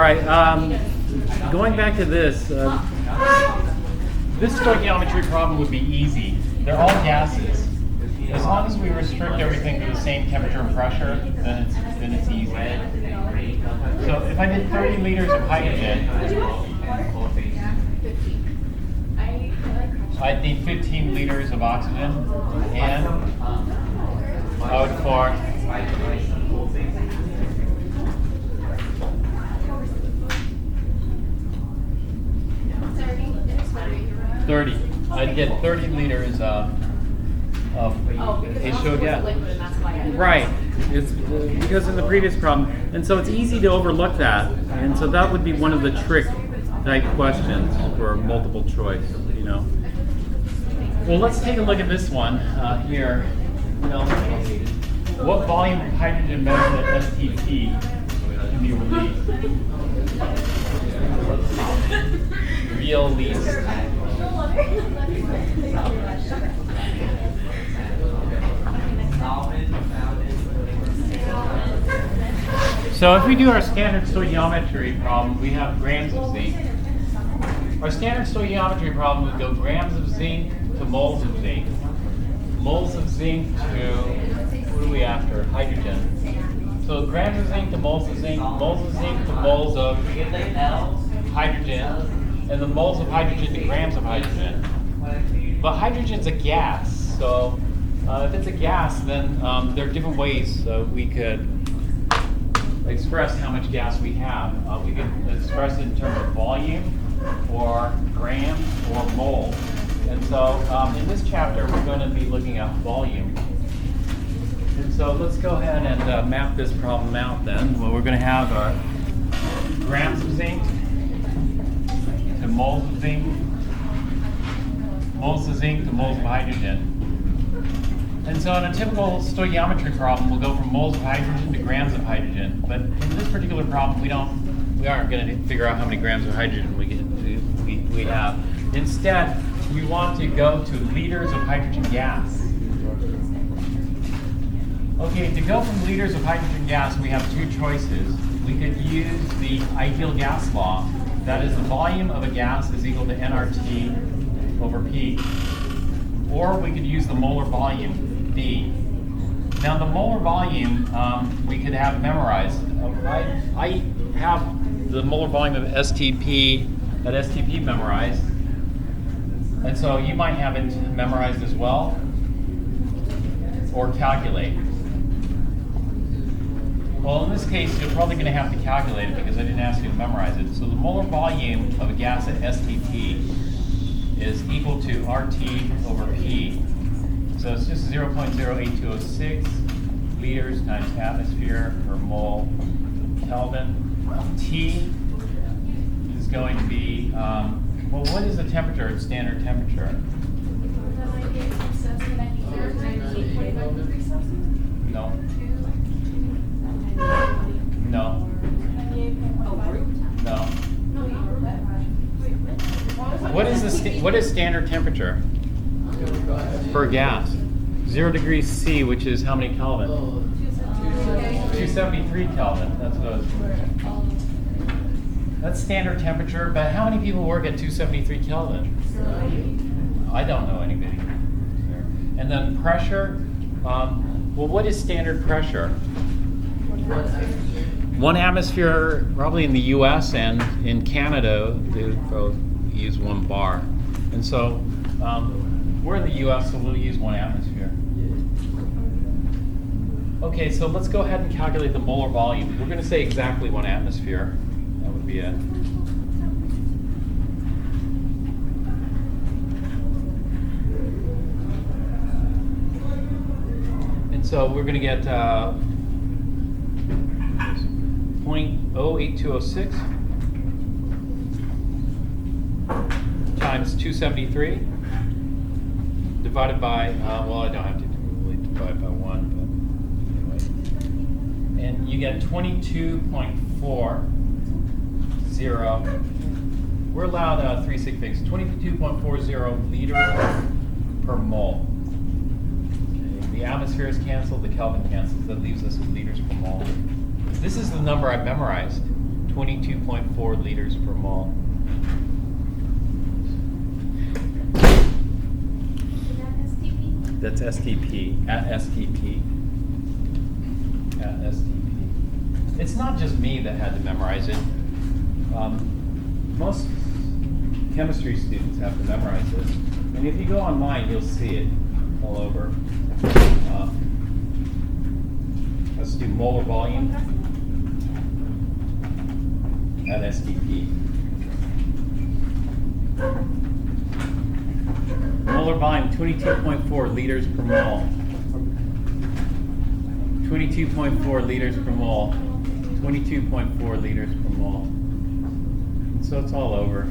right, going back to this, this stoichiometry problem would be easy. They're all gases. As long as we restrict everything to the same temperature and pressure, then it's easy. So if I did 30 liters of hydrogen, I'd need 15 liters of oxygen, and I would pour 30. I'd get 30 liters of H2O gas. Right. It's because in the previous problem, and so it's easy to overlook that, and so that would be one of the trick type questions for multiple choice. You know. Well, let's take a look at this one here. You know, what volume of hydrogen measured at STP can be released? Real least. So if we do our standard stoichiometry problem, we have grams of zinc. Our standard stoichiometry problem would go grams of zinc to moles of zinc. Moles of zinc to, what are we after? Hydrogen. So grams of zinc to moles of zinc to moles of hydrogen, and the moles of hydrogen to grams of hydrogen. But hydrogen's a gas, so if it's a gas, then there are different ways we could express how much gas we have. We could express it in terms of volume, or grams, or moles. And so in this chapter, we're going to be looking at volume. And so let's go ahead and map this problem out then. Well, we're going to have our grams of zinc to moles of zinc, moles of zinc to moles of hydrogen. And so in a typical stoichiometry problem, we'll go from moles of hydrogen to grams of hydrogen. But in this particular problem, we aren't going to figure out how many grams of hydrogen we have. Instead, we want to go to liters of hydrogen gas. Okay, to go from liters of hydrogen gas, we have two choices. We could use the ideal gas law. That is, the volume of a gas is equal to nRT over P. Or we could use the molar volume, D. Now the molar volume we could have memorized. I have the molar volume of STP memorized. And so you might have it memorized as well, or calculate. Well, in this case, you're probably going to have to calculate it because I didn't ask you to memorize it. So the molar volume of a gas at STP is equal to RT over P. So it's just 0.08206 liters times atmosphere per mole Kelvin. T is going to be, well, what is the temperature at standard temperature? No. No. No. What is standard temperature for a gas? 0 degrees C, which is how many Kelvin? 273 Kelvin. That's what I was. That's standard temperature. But how many people work at 273 Kelvin? I don't know anybody. And then pressure. Well, what is standard pressure? 1 atmosphere, probably in the U.S. and in Canada, they both use 1 bar. And so we're in the U.S., so we'll use 1 atmosphere. Okay, so let's go ahead and calculate the molar volume. We're going to say exactly 1 atmosphere. That would be it. And so we're going to get 0.08206 times 273 divided by, well, I don't have to really divide by 1, but anyway. And you get 22.40. We're allowed 3 sig figs, 22.40 liters per mole. Okay. The atmosphere is canceled, the Kelvin cancels. That leaves us with liters per mole. This is the number I memorized, 22.4 liters per mole. That's STP, at STP. At STP. It's not just me that had to memorize it. Most chemistry students have to memorize this. And if you go online, you'll see it all over. Let's do molar volume at STP. Molar volume, 22.4 liters per mole. 22.4 liters per mole. 22.4 liters per mole. So it's all over.